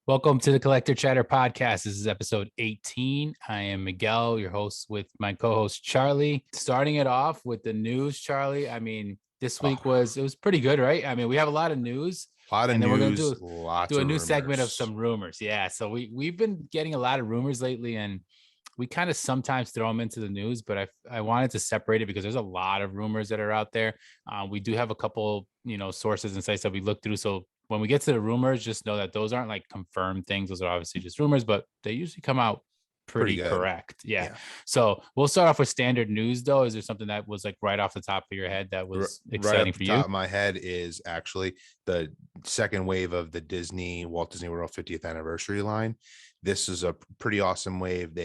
Welcome to the Collector Chatter podcast. This is episode 18. I am Miguel, your host, with my co-host Charlie. Starting it off with the news, Charlie. I mean, this week was pretty good, right? I mean, we have a lot of news, A lot of and then we're news, gonna lots do a of new segment of rumors. some rumors. Yeah, so we've been getting a lot of rumors lately, and we kind of sometimes throw them into the news, but I wanted to separate it because there's a lot of rumors that are out there. We do have a couple, sources and sites that we look through. So when we get to the rumors, just know that those aren't like confirmed things. Those are obviously just rumors, but they usually come out Pretty pretty good. correct. Yeah. Yeah. So we'll start off with standard news though. Is there something that was like right off the top of your head that was Right exciting up the for you? top of my head is actually the second wave of the Walt Disney World 50th anniversary line. This is a pretty awesome wave.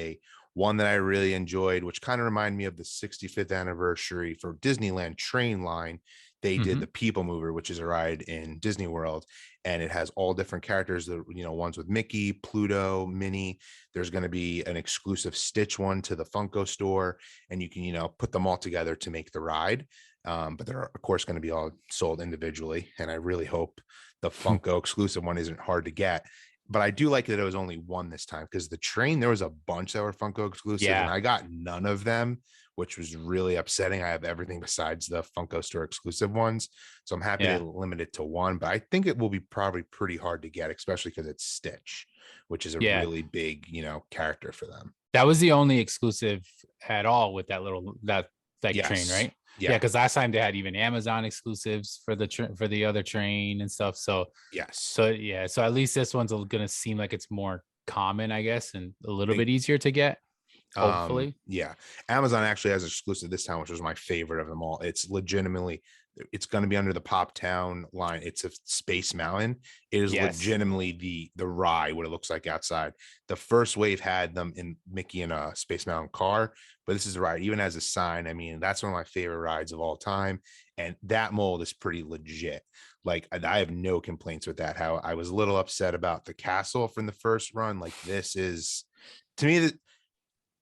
One that I really enjoyed, which kind of reminded me of the 65th anniversary for Disneyland train line. They did the People Mover, which is a ride in Disney World, and it has all different characters. Ones with Mickey, Pluto, Minnie. There's going to be an exclusive Stitch one to the Funko store, and you can, put them all together to make the ride. But they're of course going to be all sold individually, and I really hope the Funko exclusive one isn't hard to get. But I do like that it was only one this time, because the train, there was a bunch that were Funko exclusive, and I got none of them, which was really upsetting. I have everything besides the Funko store exclusive ones, so I'm happy they limit it to one. But I think it will be probably pretty hard to get, especially because it's Stitch, which is a really big, character for them. That was the only exclusive at all with that train, right? Yeah, because last time they had even Amazon exclusives for the other train and stuff. So yes. So at least this one's gonna seem like it's more common, I guess, and a little bit easier to get. Hopefully. Yeah. Amazon actually has exclusive this time, which was my favorite of them all. It's going to be under the Pop Town line. It's a Space Mountain. It is legitimately the ride, what it looks like outside. The first wave had them in Mickey in a Space Mountain car, but this is the ride, even as a sign. I mean, that's one of my favorite rides of all time. And that mold is pretty legit. Like, I have no complaints with that. How I was a little upset about the castle from the first run. Like, this is, to me,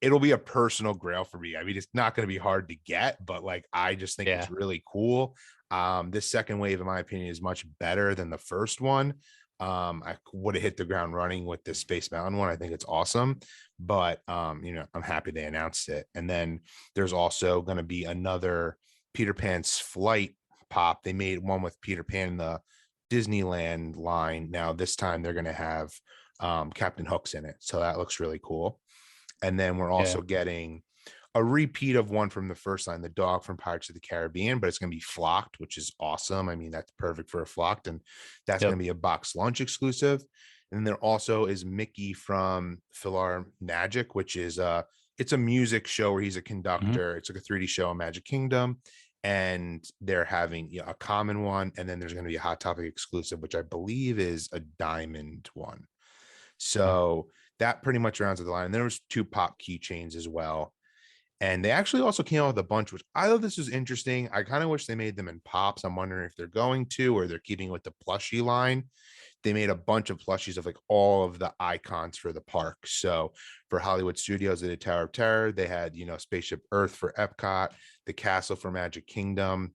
it'll be a personal grail for me. I mean, it's not going to be hard to get, but like, I just think it's really cool. This second wave, in my opinion, is much better than the first one. I would have hit the ground running with the Space Mountain one. I think it's awesome, but I'm happy they announced it. And then there's also going to be another Peter Pan's Flight pop. They made one with Peter Pan in the Disneyland line. Now this time they're going to have Captain Hook's in it, so that looks really cool. And then we're also getting a repeat of one from the first line, the dog from Pirates of the Caribbean, but it's going to be flocked, which is awesome. I mean, that's perfect for a flocked, and that's going to be a box lunch exclusive. And then there also is Mickey from Philar Magic, which is it's a music show where he's a conductor. It's like a 3D show in Magic Kingdom, and they're having a common one, and then there's going to be a Hot Topic exclusive, which I believe is a diamond one. So that pretty much rounds out the line. And there was 2 pop keychains as well. And they actually also came out with a bunch, which I thought this was interesting. I kind of wish they made them in pops. I'm wondering if they're going to, or they're keeping with the plushie line. They made a bunch of plushies of like all of the icons for the park. So for Hollywood Studios, they did Tower of Terror. They had, Spaceship Earth for Epcot, the castle for Magic Kingdom,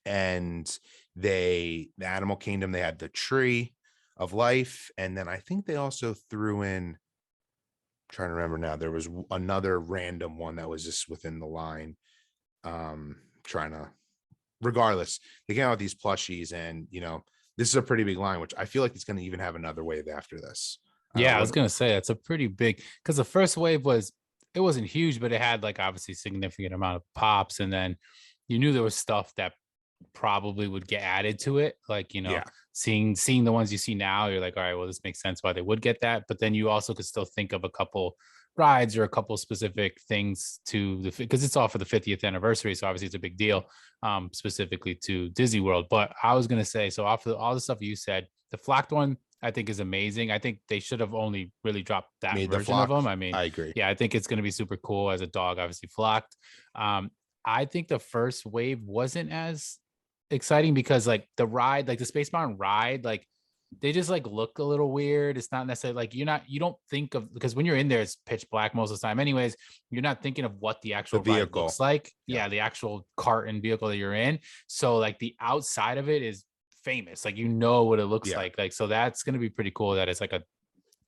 and the Animal Kingdom, they had the tree of life. And then I think they also threw in, trying to remember now, there was another random one that was just within the line. Regardless, they came out with these plushies, and this is a pretty big line, which I feel like it's going to even have another wave after this. I was gonna say it's a pretty big, because the first wave it wasn't huge, but it had like obviously significant amount of pops, and then you knew there was stuff that probably would get added to it, like seeing the ones you see now, you're like, all right, well, this makes sense why they would get that. But then you also could still think of a couple rides or a couple specific things because it's all for the 50th anniversary, so obviously it's a big deal, specifically to Disney World. But I was gonna say, so off of all the stuff you said, the flocked one I think is amazing. I think they should have only really dropped that version of them. I mean, I agree. I think it's going to be super cool as a dog, obviously flocked. I think the first wave wasn't as exciting because like the ride, like the Space Mountain ride, like they just like look a little weird. It's not necessarily like you don't think of, because when you're in there, it's pitch black most of the time anyways. You're not thinking of what the actual ride looks like. Yeah, the actual cart and vehicle that you're in. So like the outside of it is famous. Like, what it looks like. Like, so that's going to be pretty cool that it's like a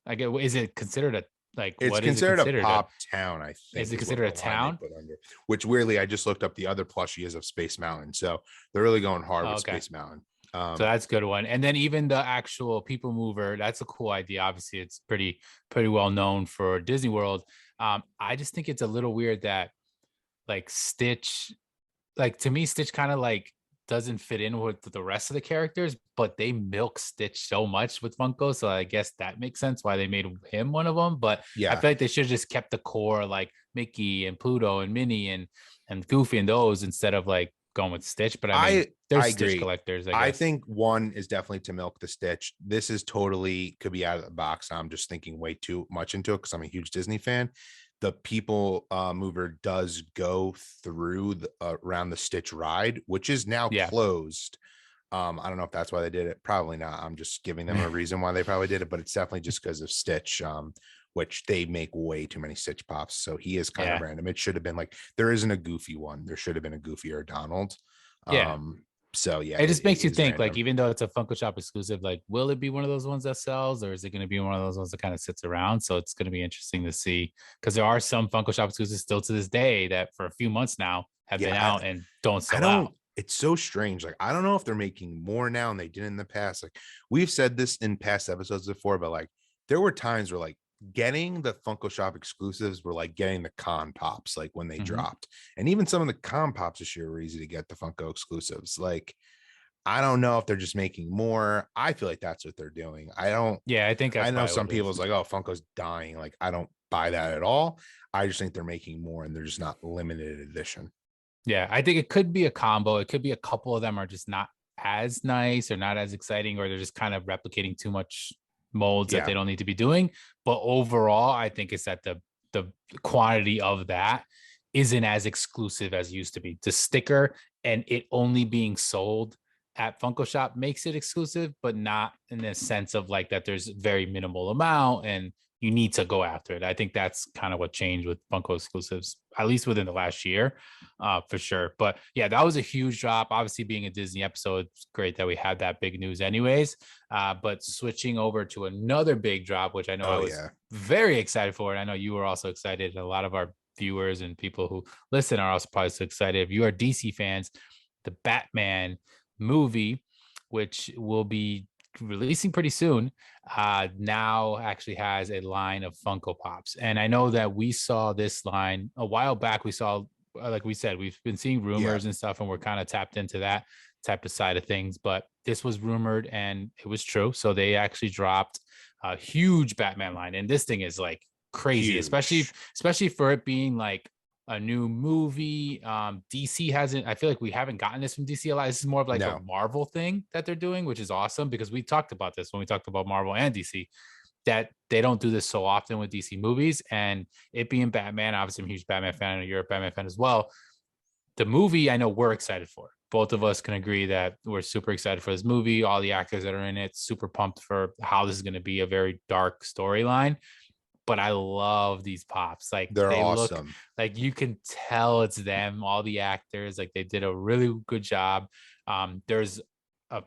I get. Is it considered a like? It's What is it considered a considered? pop town, I Is think, it is what considered the a line they town? put under. Which weirdly, I just looked up the other plushie is of Space Mountain, so they're really going hard Oh, with okay. Space Mountain. So that's a good one. And then even the actual people mover, that's a cool idea. Obviously, it's pretty well known for Disney World. I just think it's a little weird that like Stitch, like to me, Stitch kind of like doesn't fit in with the rest of the characters, but they milk Stitch so much with Funko. So I guess that makes sense why they made him one of them. But I Yeah, feel like they should have just kept the core like Mickey and Pluto and Minnie and Goofy and those instead of like going with Stitch. But I mean, I there's Stitch agree. collectors, I I guess. think one is definitely to milk the Stitch. This is totally could be out of the box. I'm just thinking way too much into it because I'm a huge Disney fan. The people mover does go through around the Stitch ride, which is now Yeah. closed. I don't know if that's why they did it. Probably not. I'm just giving them a reason why they probably did it, but it's definitely just because of Stitch, which they make way too many Stitch pops. So he is kind of Yeah. random. It should have been like there isn't a Goofy one. There should have been a Goofy or a Donald. Yeah. So yeah, It just it makes you is think, like, random. even though it's a Funko Shop exclusive, like, will it be one of those ones that sells, or is it going to be one of those ones that kind of sits around? So it's going to be interesting to see because there are some Funko Shop exclusives still to this day that for a few months now have been Yeah, out and don't I sell don't. out. It's so strange. Like I don't know if they're making more now than they did in the past. Like we've said this in past episodes before, but like there were times where like getting the Funko Shop exclusives were like getting the con pops, like when they Mhm. dropped, and even some of the con pops this year were easy to get the Funko exclusives. Like I don't know if they're just making more. I feel like that's what they're doing. I don't. Yeah, I think I that's know probably some what it people's is. like, oh, Funko's dying. Like I don't buy that at all. I just think they're making more, and they're just not limited edition. Yeah, I think it could be a combo. It could be a couple of them are just not as nice or not as exciting, or they're just kind of replicating too much molds that Yeah, they don't need to be doing. But overall, I think it's that the quantity of that isn't as exclusive as it used to be. The sticker and it only being sold at Funko Shop makes it exclusive, but not in the sense of like that there's very minimal amount and you need to go after it. I think that's kind of what changed with Funko exclusives, at least within the last year, for sure. But yeah, that was a huge drop. Obviously, being a Disney episode, it's great that we had that big news, anyways. But switching over to another big drop, which I know I oh was yeah. very excited for, and I know you were also excited. A lot of our viewers and people who listen are also probably so excited. If you are DC fans, the Batman movie, which will be releasing pretty soon, now actually has a line of Funko Pops. And I know that we saw this line a while back. We saw, like we said, we've been seeing Yeah, rumors and stuff, and we're kind of tapped into that type of side of things. But this was rumored and it was true. So they actually dropped a huge Batman line. And this thing is like crazy, huge. especially for it being like a new movie. DC hasn't, I feel like we haven't gotten this from DC a lot. This is more of like a No, Marvel thing that they're doing, which is awesome because we talked about this when we talked about Marvel and DC, that they don't do this so often with DC movies. And it being Batman, obviously I'm a huge Batman fan, and you're a Batman fan as well. The movie, I know we're excited for. Both of us can agree that we're super excited for this movie. All the actors that are in it, super pumped for how this is going to be a very dark storyline. But I love these pops. Like they're they look awesome. like you can tell it's them, all the actors. Like they did a really good job. There's a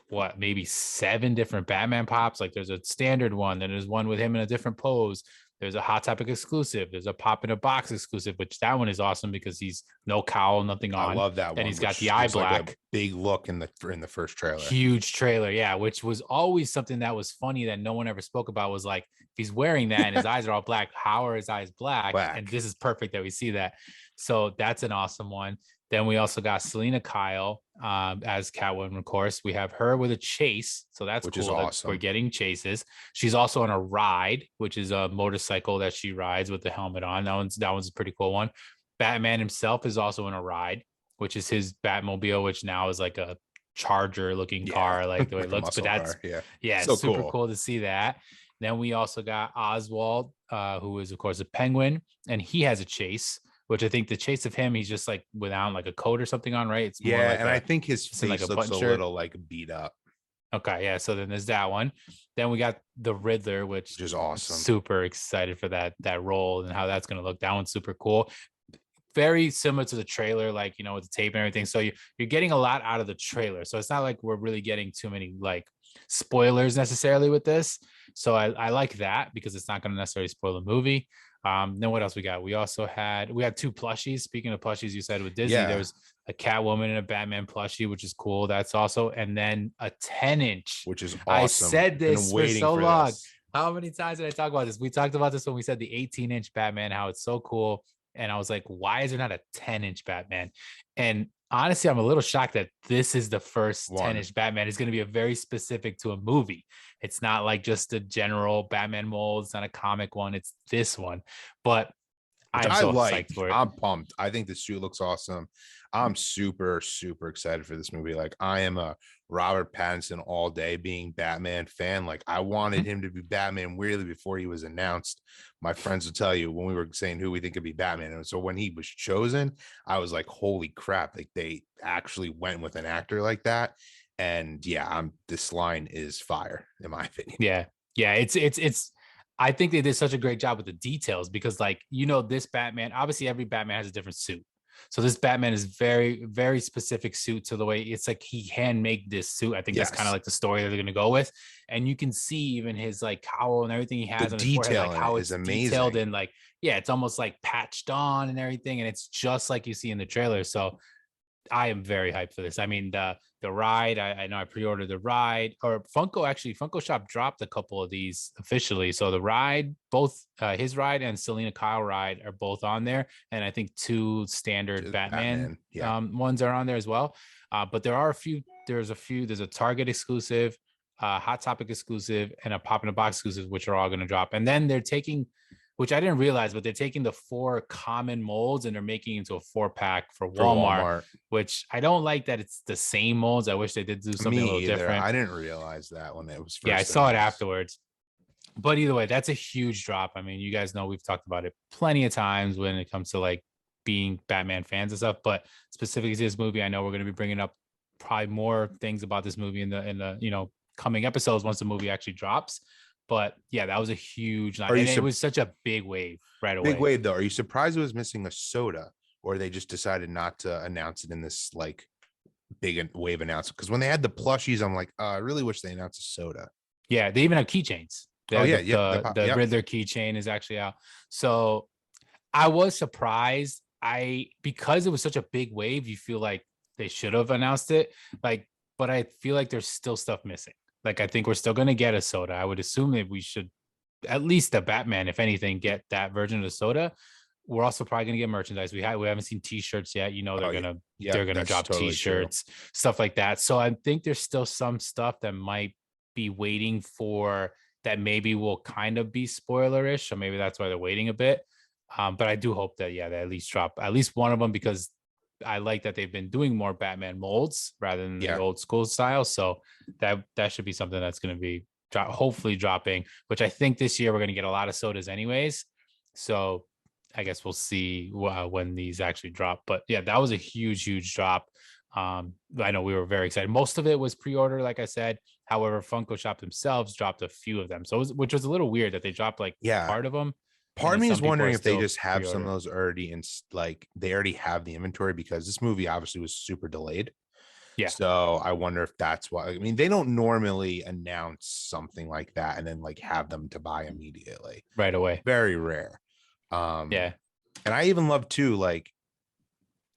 what, maybe 7 different Batman pops. Like there's a standard one, then there's one with him in a different pose. There's a Hot Topic exclusive. There's a Pop in a Box exclusive, which that one is awesome because he's no cowl, nothing I on, love that and one, he's got the which eye was like a black. big look in the first trailer. Huge trailer, yeah, which was always something that was funny that no one ever spoke about, was like, if he's wearing that and his eyes are all black, how are his eyes black? And Black. this is perfect that we see that. So that's an awesome one. Then we also got Selena Kyle as Catwoman, of course. We have her with a chase. So that's Which is cool that we're awesome. getting chases. She's also on a ride, which is a motorcycle that she rides with the helmet on. That one's a pretty cool one. Batman himself is also in a ride, which is his Batmobile, which now is like a Charger looking Yeah, car, like the way it like a looks. But muscle that's, car. Yeah, yeah, so super cool. cool to see that. Then we also got Oswald, who is of course a penguin, and he has a chase, which I think the chase of him, he's just like without like a coat or something on, right? It's more Yeah, like and I a, think his just in like a face looks button a shirt. little like beat up, Okay, yeah. So then there's that one. Then we got the Riddler, which which is I'm awesome. super excited for that role and how that's gonna look. That one's super cool. very similar to the trailer, like, you know, with the tape and everything. So you're getting a lot out of the trailer. So it's not like we're really getting too many like spoilers necessarily with this. So I like that because it's not going to necessarily spoil the movie. Then what else we got? We had two plushies. Speaking of plushies, you said with Disney, Yeah, there's a Catwoman and a Batman plushie, which is cool. That's also, and then a 10-inch. which is I awesome. said Been this for waiting so for long. this. How many times did I talk about this? We talked about this when we said the 18-inch Batman, how it's so cool. And I was like, why is there not a 10-inch Batman? And honestly, I'm a little shocked that this is the first 10-inch Batman. It's going to be a very specific to a movie. It's not like just a general Batman mold. It's not a comic one. It's this one. But Which I'm I so like. psyched for it. I'm pumped. I think the suit looks awesome. I'm super, super excited for this movie. Like, I am a Robert Pattinson all day being Batman fan. Like, I wanted him to be Batman weirdly before he was announced. My friends will tell you when we were saying who we think could be Batman. And so when he was chosen, I was like, holy crap. Like, they actually went with an actor like that. And yeah, this line is fire, in my opinion. Yeah. Yeah. It's I think they did such a great job with the details because, like, you know, this Batman, obviously every Batman has a different suit. So this Batman is very, very specific suit to the way it's like he handmade this suit. I think that's kind of Yes. like the story that they're going to go with. And you can see even his like cowl and everything he The has on his forehead, detail like in it how is it's detailed amazing. and like, yeah, it's almost like patched on and everything. And it's just like you see in the trailer. So I am very hyped for this. I mean, the ride, I know I pre-ordered the ride, or Funko Shop dropped a couple of these officially. So the ride, both his ride and Selena Kyle ride are both on there. And I think two standard Batman Yeah. ones are on there as well. But there's a Target exclusive, Hot Topic exclusive, and a Pop in a Box exclusive, which are all going to drop. And then they're taking, which I didn't realize, but they're taking the 4 common molds and they're making it into a 4-pack for Walmart, which I don't like that it's the same molds. I wish they did do something a little different. I didn't realize that when it was first. Yeah, I saw it afterwards. But either way, that's a huge drop. I mean, you guys know we've talked about it plenty of times when it comes to like being Batman fans and stuff. But specifically to this movie, I know we're going to be bringing up probably more things about this movie in the you know, coming episodes once the movie actually drops. But yeah, that was a huge line. And it was such a big wave right away. Big wave, though. Are you surprised it was missing a soda, or they just decided not to announce it in this like big wave announcement? Because when they had the plushies, I'm like, I really wish they announced a soda. Yeah, they even have keychains. Oh yeah, the Riddler keychain is actually out. So I was surprised. Because it was such a big wave, you feel like they should have announced it. Like, but I feel like there's still stuff missing. Like, I think we're still going to get a soda. I would assume that we should, at least the Batman, if anything, get that version of the soda. We're also probably going to get merchandise. We haven't seen T-shirts yet. You know, they're gonna drop totally T-shirts, stuff like that. So I think there's still some stuff that might be waiting for that maybe will kind of be spoilerish. So maybe that's why they're waiting a bit. But I do hope that, yeah, they at least drop at least one of them, because I like that they've been doing more Batman molds rather than the old school style. So that should be something that's going to be hopefully dropping, which I think this year we're going to get a lot of sodas anyways. So I guess we'll see when these actually drop. But yeah, that was a huge, huge drop. I know we were very excited. Most of it was pre-order, like I said. However, Funko Shop themselves dropped a few of them. So which was a little weird that they dropped like part of them. Part of me is wondering if they just have some of those already in, like they already have the inventory, because this movie obviously was super delayed. Yeah. So I wonder if that's why. I mean, they don't normally announce something like that and then like have them to buy immediately right away. Very rare. Yeah. And I even love too, like,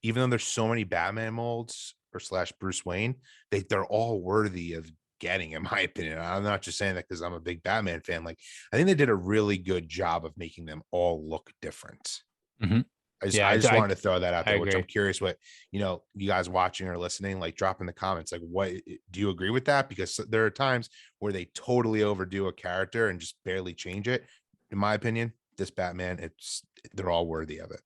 even though there's so many Batman molds or / Bruce Wayne, they're all worthy of getting, in my opinion. I'm not just saying that because I'm a big Batman fan. Like, I think they did a really good job of making them all look different. Mm-hmm. I just wanted to throw that out there, which I'm curious what, you guys watching or listening, like, drop in the comments, like, what do you agree with that? Because there are times where they totally overdo a character and just barely change it. In my opinion, this Batman, they're all worthy of it.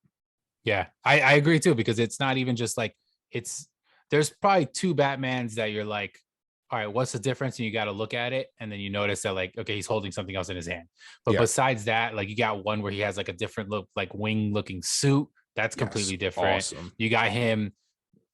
Yeah, I agree too, because it's not even just like there's probably 2 Batmans that you're like, all right, what's the difference? And you got to look at it. And then you notice that, like, okay, he's holding something else in his hand. But besides that, like, you got one where he has like a different look, like wing looking suit. That's completely different. Awesome. You got him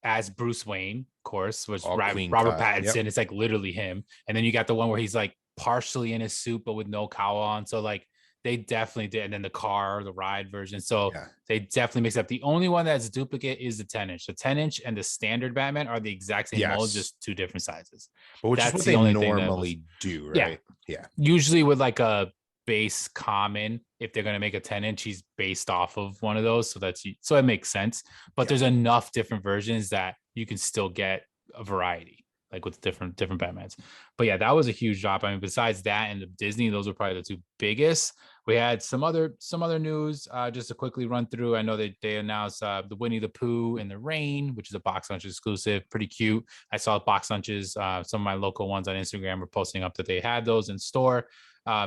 as Bruce Wayne, of course, was Robert Pattinson. It's like literally him. And then you got the one where he's like partially in his suit, but with no cowl on. So like, They definitely did. And then the car, the ride version. So Yeah. they definitely mix up. The only one that's duplicate is the 10-inch. The 10-inch and the standard Batman are the exact same mold, Yes. just two different sizes. But which is That's what the they only thing that was, normally do, yeah. right? Yeah. Usually with like a base common, if they're going to make a 10-inch, he's based off of one of those. So it makes sense. But Yeah. there's enough different versions that you can still get a variety, like with different Batmans. But yeah, that was a huge drop. I mean, besides that and the Disney, those were probably the two biggest. We had some other news, just to quickly run through. I know they announced the Winnie the Pooh in the Rain, which is a Box Lunch exclusive, pretty cute. I saw Box Lunches, some of my local ones on Instagram were posting up that they had those in store.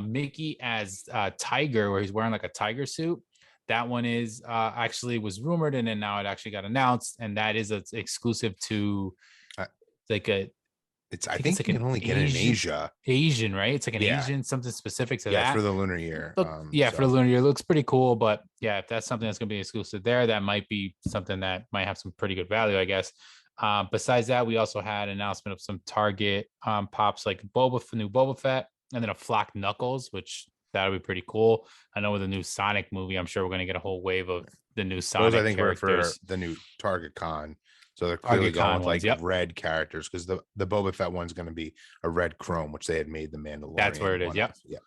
Mickey as Tiger, where he's wearing like a tiger suit. That one is actually was rumored, and then now it actually got announced, and that is exclusive to Uh, like a I it's think like you an can only get it in Asia. Asian, right? It's like an Yeah. Asian, something specific to Yeah, it's that. for the lunar year. Look, yeah, for the So lunar year, it looks pretty cool. But yeah, if that's something that's going to be exclusive there, that might be something that might have some pretty good value, I guess. Besides that, we also had an announcement of some Target pops like new Boba Fett, and then a Flock Knuckles, which that'll be pretty cool. I know with the new Sonic movie, I'm sure we're going to get a whole wave of the new those I Sonic think were for characters. the new Target Con. So they're clearly Target going Con with ones, like yep. red characters because the Boba Fett one's going to be a red chrome, which they had made the That's where Mandalorian it is. one Yep. of. Yeah.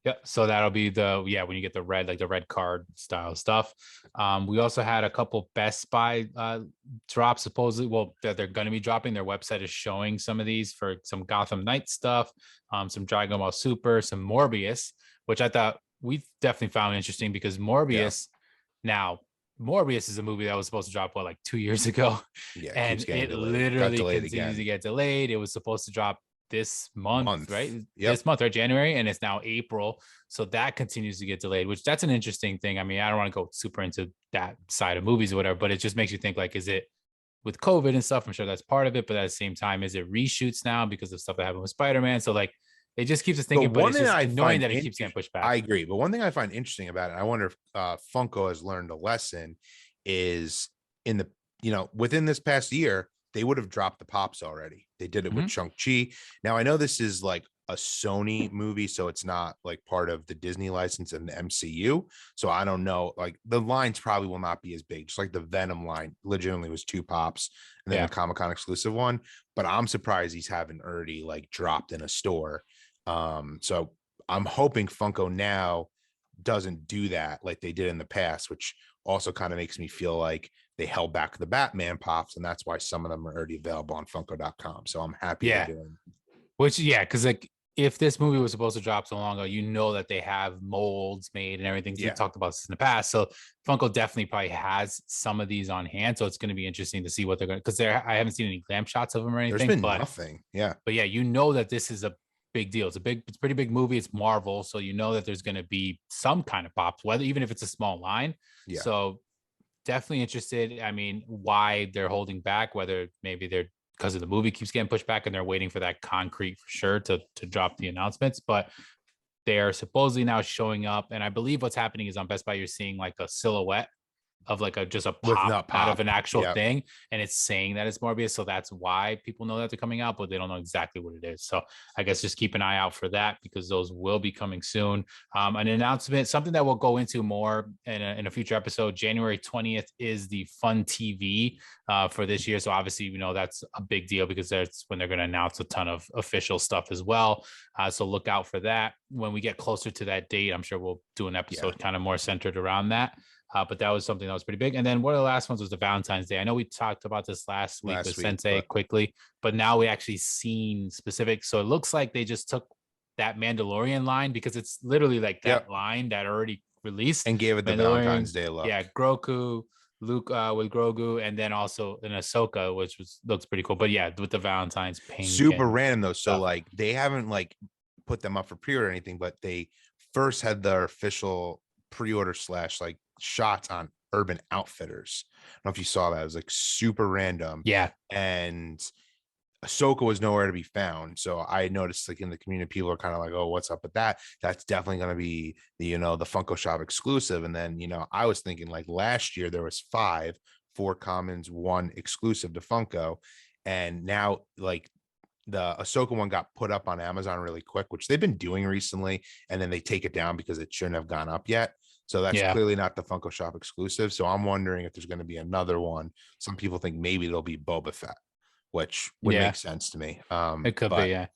Yep. So that'll be when you get the red, like the red card style stuff. We also had a couple Best Buy drops, supposedly. Well, that they're going to be dropping. Their website is showing some of these for some Gotham Knight stuff, some Dragon Ball Super, some Morbius, which I thought we definitely found interesting because Morbius. Now, Morbius is a movie that was supposed to drop like 2 years ago, Yeah. It keeps and getting it delayed. Got literally delayed continues again. to get delayed. It was supposed to drop this month, right? Yep. This month, right? January, and it's now April. So that continues to get delayed, which that's an interesting thing. I mean, I don't want to go super into that side of movies or whatever, but it just makes you think like, is it with COVID and stuff? I'm sure that's part of it, but at the same time, is it reshoots now because of stuff that happened with Spider-Man? So like, it just keeps us thinking, but it's just annoying that it keeps getting pushed back. I agree, but one thing I find interesting about it, I wonder if Funko has learned a lesson, is in the within this past year they would have dropped the pops already. They did it with Shang-Chi. Now I know this is like a Sony movie, so it's not like part of the Disney license and the MCU. So I don't know, like the lines probably will not be as big. Just like the Venom line legitimately was 2 pops and then the Comic-Con exclusive one. But I'm surprised these haven't already like dropped in a store. So I'm hoping Funko now doesn't do that like they did in the past, which also kind of makes me feel like they held back the Batman pops, and that's why some of them are already available on Funko.com. So I'm happy they're doing. Which, because like if this movie was supposed to drop so long ago, that they have molds made and everything. We talked about this in the past. So Funko definitely probably has some of these on hand. So it's going to be interesting to see what they're going to, because I haven't seen any glam shots of them or anything. There's been nothing. Yeah. But yeah, that this is a big deal. It's a pretty big movie. It's Marvel. So that there's going to be some kind of pops, even if it's a small line. Yeah. So definitely interested. I mean, why they're holding back, whether maybe they're because of the movie keeps getting pushed back and they're waiting for that concrete for sure to drop the announcements, but they're supposedly now showing up. And I believe what's happening is on Best Buy, you're seeing like a silhouette of like just a pop out of an actual thing, and it's saying that it's Morbius, so that's why people know that they're coming out, but they don't know exactly what it is. So I guess just keep an eye out for that, because those will be coming soon. An announcement, something that we'll go into more in a future episode. January 20th is the Fun TV for this year, so obviously that's a big deal because that's when they're going to announce a ton of official stuff as well. So look out for that. When we get closer to that date, I'm sure we'll do an episode kind of more centered around that. But that was something that was pretty big. And then one of the last ones was the Valentine's Day. I know we talked about this last week with Sensei quickly, but now we actually seen specifics. So it looks like they just took that Mandalorian line, because it's literally like that line that already released, and gave it the Valentine's Day look. Yeah, Grogu, Luke with Grogu, and then also in Ahsoka, which looks pretty cool. But yeah, with the Valentine's pink. Super random though. So like they haven't like put them up for pre-order or anything, but they first had their official pre-order / like shots on Urban Outfitters. I don't know if you saw that. It was like super random. Yeah. And Ahsoka was nowhere to be found. So I noticed like in the community, people are kind of like, oh, what's up with that? That's definitely going to be the Funko Shop exclusive. And then, I was thinking like last year there was 4 commons, 1 exclusive to Funko. And now like the Ahsoka one got put up on Amazon really quick, which they've been doing recently, and then they take it down because it shouldn't have gone up yet. So that's Yeah. clearly not the Funko Shop exclusive. So I'm wondering if there's going to be another one. Some people think maybe it'll be Boba Fett, which would Yeah. make sense to me. It could be. But Yeah.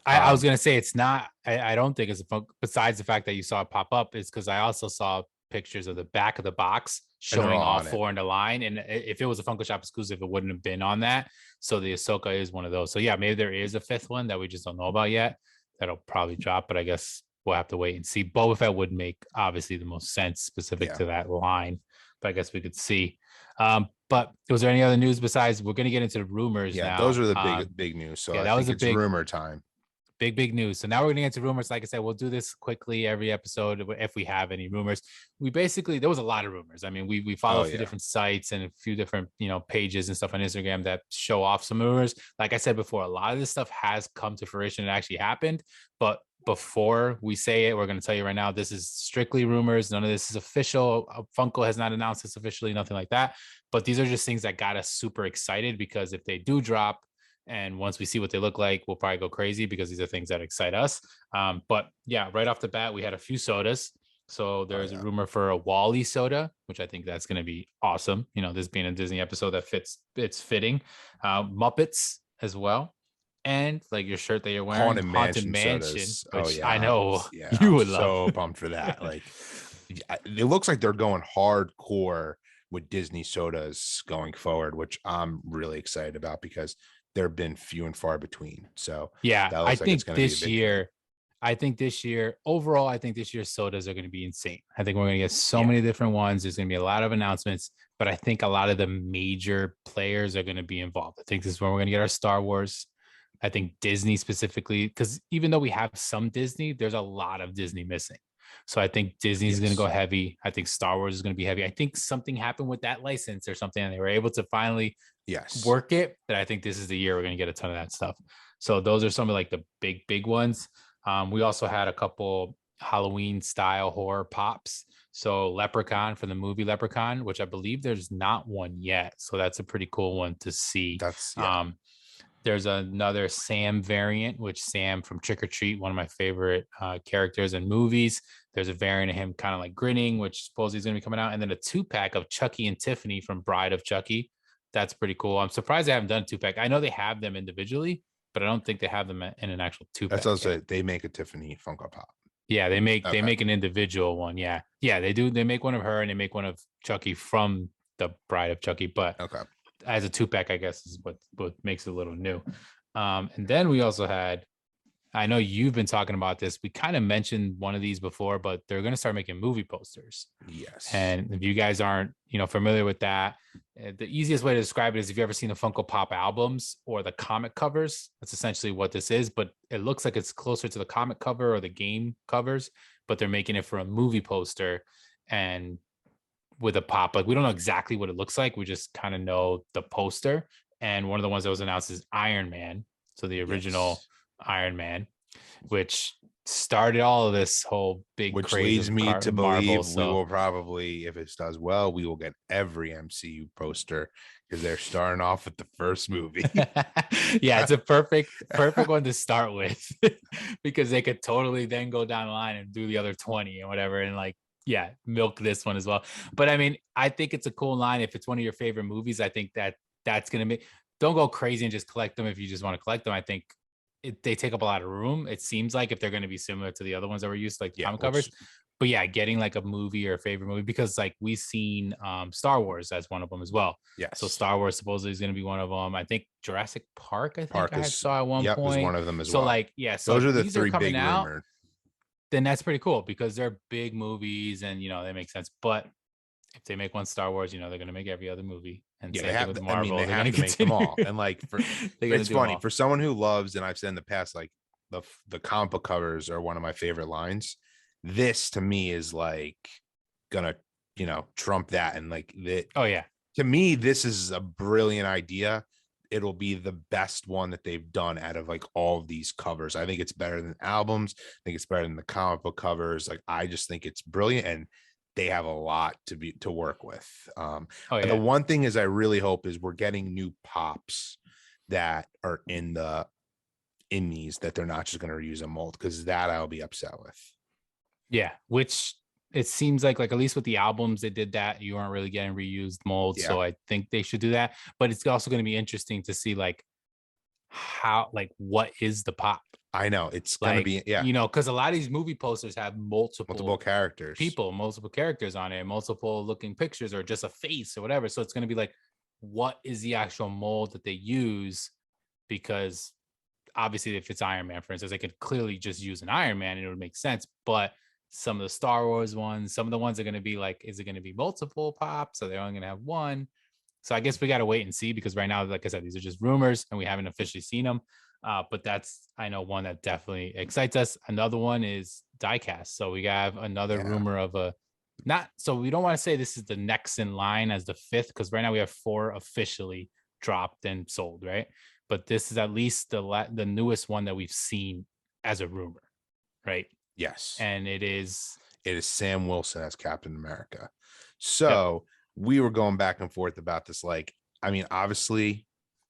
I was gonna say it's not. I don't think it's a Funko. Besides the fact that you saw it pop up, is because I also saw pictures of the back of the box and they're showing all all on it. four in the line. And if it was a Funko Shop exclusive, it wouldn't have been on that. So the Ahsoka is one of those. So yeah, maybe there is a fifth one that we just don't know about yet. That'll probably drop, but I guess we'll have to wait and see. Boba Fett would make obviously the most sense specific Yeah. to that line, but I guess we could see. But was there any other news besides we're gonna get into the rumors Yeah, now? those are the big news. So Yeah, I that was think a it's big rumor time. big news. So now we're gonna get into rumors. Like I said, we'll do this quickly every episode if we have any rumors. We basically there was a lot of rumors. I mean, we follow a few different sites and a few different pages and stuff on Instagram that show off some rumors. Like I said before, a lot of this stuff has come to fruition. It actually happened, but before we say it, we're going to tell you right now, this is strictly rumors. None of this is official. Funko has not announced this officially, nothing like that. But these are just things that got us super excited because if they do drop, and once we see what they look like, we'll probably go crazy because these are things that excite us. But yeah, right off the bat, we had a few sodas. So there's a rumor for a Wally soda, which I think that's going to be awesome. This being a Disney episode that it's fitting. Muppets as well. And like your shirt that you're wearing, Haunted Mansion, sodas. which I know Yeah, you I'm would love. so pumped for that. Like, it looks like they're going hardcore with Disney sodas going forward, which I'm really excited about because there have been few and far between. So yeah, that I looks like it's think going to be a this big year, overall, I think this year's sodas are going to be insane. I think we're going to get so Yeah. many different ones. There's going to be a lot of announcements, but I think a lot of the major players are going to be involved. I think this is where we're going to get our Star Wars. I think Disney specifically, because even though we have some Disney, there's a lot of Disney missing. So I think Disney's going to go heavy. I think Star Wars is going to be heavy. I think something happened with that license or something, and they were able to finally work it. That I think this is the year we're going to get a ton of that stuff. So those are some of like the big ones. We also had a couple Halloween style horror pops. So Leprechaun from the movie Leprechaun, which I believe there's not one yet. So that's a pretty cool one to see. There's another Sam variant, which Sam from Trick or Treat, one of my favorite characters in movies. There's a variant of him kind of like grinning, which supposedly is going to be coming out. And then a 2-pack of Chucky and Tiffany from Bride of Chucky. That's pretty cool. I'm surprised they haven't done a 2-pack. I know they have them individually, but I don't think they have them in an actual 2-pack. That's also they make a Tiffany Funko Pop. Yeah, they make an individual one. Yeah, they do. They make one of her and they make one of Chucky from the Bride of Chucky. But as a 2-pack, I guess is what makes it a little new. And then we also had, I know you've been talking about this. We kind of mentioned one of these before, but they're going to start making movie posters. Yes. And if you guys aren't, familiar with that, the easiest way to describe it is if you've ever seen the Funko Pop albums or the comic covers, that's essentially what this is. But it looks like it's closer to the comic cover or the game covers, but they're making it for a movie poster and with a pop. Like we don't know exactly what it looks like. We just kind of know the poster. And one of the ones that was announced is Iron Man. So the original Iron Man, which started all of this whole big which craze leads me to Marvel, believe we will probably, if it does well, we will get every MCU poster because they're starting off with the first movie. Yeah, it's a perfect one to start with because they could totally then go down the line and do the other 20 or whatever and like milk this one as well. But I mean, I think it's a cool line. If it's one of your favorite movies, I think that's gonna make, don't go crazy and just collect them if you just want to collect them. I think they take up a lot of room. It seems like if they're going to be similar to the other ones that were used, like comic covers. But yeah, getting like a movie or a favorite movie, because like we've seen Star Wars as one of them as well. Yeah. So Star Wars supposedly is going to be one of them. I think Jurassic Park, I saw at one point. Is one of them as well. So like, so those are the three big rumored. Then that's pretty cool because they're big movies and they make sense. But if they make one Star Wars, they're going to make every other movie. And they have with Marvel. They have to make them all. And like, it's funny for someone who loves, and I've said in the past, like the comic book covers are one of my favorite lines. This to me is like gonna, trump that. And like that. Oh yeah. To me, this is a brilliant idea. It'll be the best one that they've done out of like all of these covers. I think it's better than albums. I think it's better than the comic book covers. Like I just think it's brilliant and they have a lot to work with. The one thing is I really hope is we're getting new pops that are in the in these that they're not just going to reuse a mold, because that I'll be upset with. Yeah, which it seems like at least with the albums they did that, you aren't really getting reused molds. Yeah. So I think they should do that. But it's also going to be interesting to see like how, like, what is the pop? I know it's going to Like, be, yeah, you know, because a lot of these movie posters have multiple characters. people, multiple characters on it, multiple looking pictures, or just a face or whatever. So it's going to be like, what is the actual mold that they use? Because obviously, if it's Iron Man, for instance, they could clearly just use an Iron Man and it would make sense. But some of the Star Wars ones, some of the ones are going to be like, is it going to be multiple pops? Or they're only going to have one? So I guess we got to wait and see, because right now, like I said, these are just rumors and we haven't officially seen them. But that's, I know, one that definitely excites us. Another one is Diecast. So we have another rumor of a, not, so we don't want to say this is the next in line as the fifth, because right now we have 4 officially dropped and sold, right? But this is at least the newest one that we've seen as a rumor, right? Yes. And it is Sam Wilson as Captain America. So we were going back and forth about this. Like, I mean, obviously,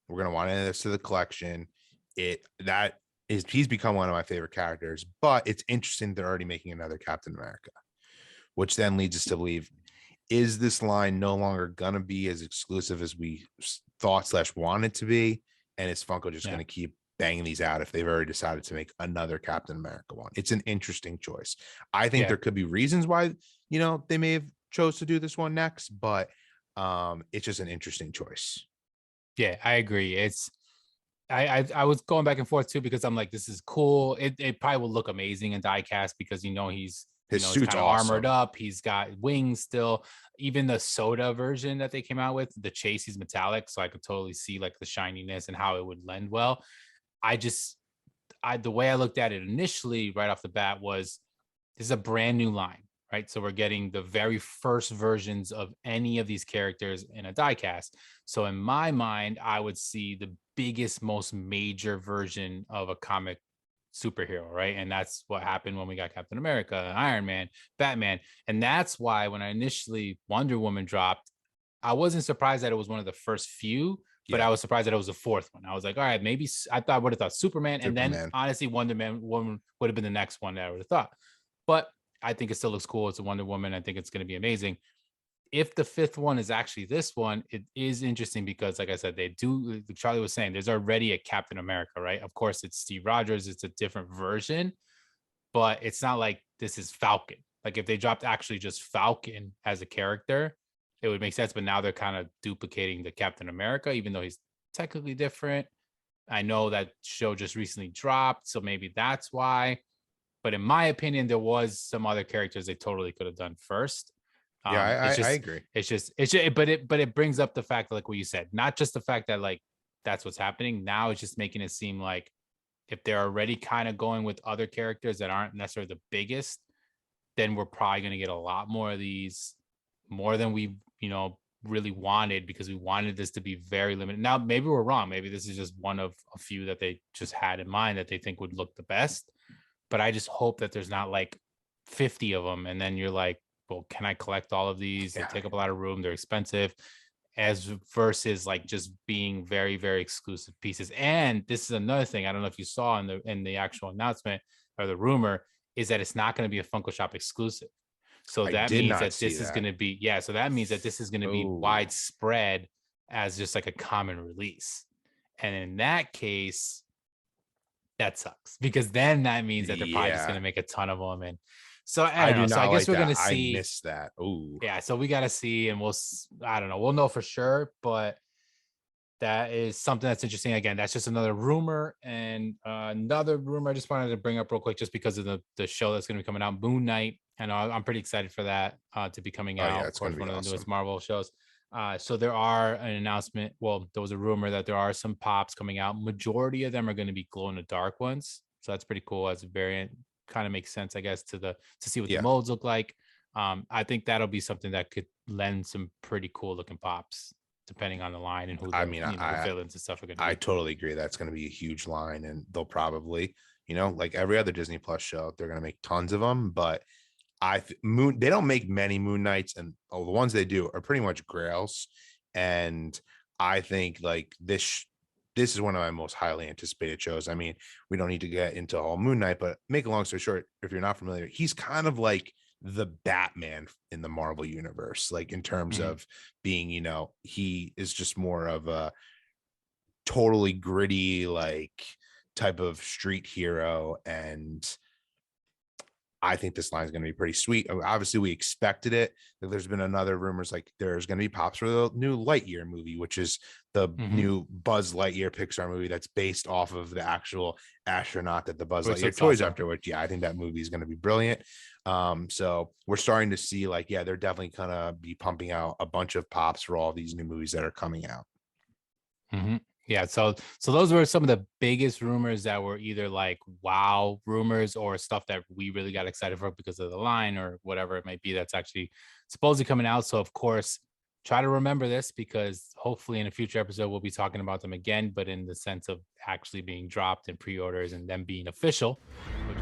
we're gonna want to add this to the collection. He's become one of my favorite characters, but it's interesting they're already making another Captain America, which then leads us to believe, is this line no longer gonna be as exclusive as we thought / wanted to be? And is Funko just gonna keep banging these out if they've already decided to make another Captain America one? It's an interesting choice. I think there could be reasons why, you know, they may have chose to do this one next, but it's just an interesting choice. Yeah, I agree. It's I was going back and forth too, because I'm like, this is cool. It probably will look amazing in diecast, because he's his he's suit's kind of awesome. armored up. He's got wings still. Even the soda version that they came out with, the chase, he's metallic, so I could totally see like the shininess and how it would lend well. The way I looked at it initially right off the bat was, this is a brand new line, right? So we're getting the very first versions of any of these characters in a diecast. So in my mind, I would see the biggest, most major version of a comic superhero, right? And that's what happened when we got Captain America, Iron Man, Batman. And that's why when I initially Wonder Woman dropped, I wasn't surprised that it was one of the first few, but I was surprised that it was the fourth one. I was like, all right, maybe I would have thought Superman, and then honestly, Wonder Woman would have been the next one that I would have thought. But I think it still looks cool. It's a Wonder Woman. I think it's going to be amazing. If the fifth one is actually this one, it is interesting because, like I said, they do. Charlie was saying there's already a Captain America, right? Of course, it's Steve Rogers. It's a different version, but it's not like this is Falcon. Like if they dropped actually just Falcon as a character, it would make sense. But now they're kind of duplicating the Captain America, even though he's technically different. I know that show just recently dropped, so maybe that's why. But in my opinion, there was some other characters they totally could have done first. I agree. But it brings up the fact that, like what you said, not just the fact that like that's what's happening. Now it's just making it seem like if they're already kind of going with other characters that aren't necessarily the biggest, then we're probably going to get a lot more of these, more than we, really wanted, because we wanted this to be very limited. Now, maybe we're wrong. Maybe this is just one of a few that they just had in mind that they think would look the best. But I just hope that there's not like 50 of them. And then you're like, well, can I collect all of these? They take up a lot of room. They're expensive, as versus like just being very, very exclusive pieces. And this is another thing. I don't know if you saw in the actual announcement or the rumor, is that it's not going to be a Funko Shop exclusive. So that means that this is going to be, so that means that this is going to be widespread as just like a common release. And in that case, that sucks, because then that means that they're probably just going to make a ton of them. And so I don't know. So I guess we're going to see. I missed that. Oh, yeah. So we got to see, and I don't know. We'll know for sure, but that is something that's interesting. Again, that's just another rumor. And another rumor I just wanted to bring up real quick, just because of the show that's going to be coming out, Moon Knight. I know I'm pretty excited for that to be coming out. It's going to be one awesome. of the newest Marvel shows. So there are an announcement. Well, there was a rumor that there are some pops coming out. Majority of them are going to be glow in the dark ones. So that's pretty cool as a variant. Kind of makes sense, I guess, to see what the molds look like. I think that'll be something that could lend some pretty cool looking pops, depending on the line and who the villains and stuff are going to be. I totally agree. That's going to be a huge line, and they'll probably, like every other Disney Plus show, they're going to make tons of them. But they don't make many Moon Knights, and the ones they do are pretty much grails. And I think like this this is one of my most highly anticipated shows. I mean, we don't need to get into all Moon Knight, but make a long story short, if you're not familiar, he's kind of like the Batman in the Marvel universe, like in terms of being, you know, he is just more of a totally gritty, like type of street hero. And I think this line is going to be pretty sweet. Obviously, we expected it. There's been another rumors like there's going to be pops for the new Lightyear movie, which is the new Buzz Lightyear Pixar movie that's based off of the actual astronaut that the Buzz Lightyear toys after. Which, yeah, I think that movie is going to be brilliant. So we're starting to see like, yeah, they're definitely going to be pumping out a bunch of pops for all these new movies that are coming out. Yeah, so those were some of the biggest rumors that were either like wow rumors or stuff that we really got excited for because of the line or whatever it might be that's actually supposedly coming out. So of course, try to remember this because hopefully in a future episode we'll be talking about them again, but in the sense of actually being dropped and pre-orders and them being official, which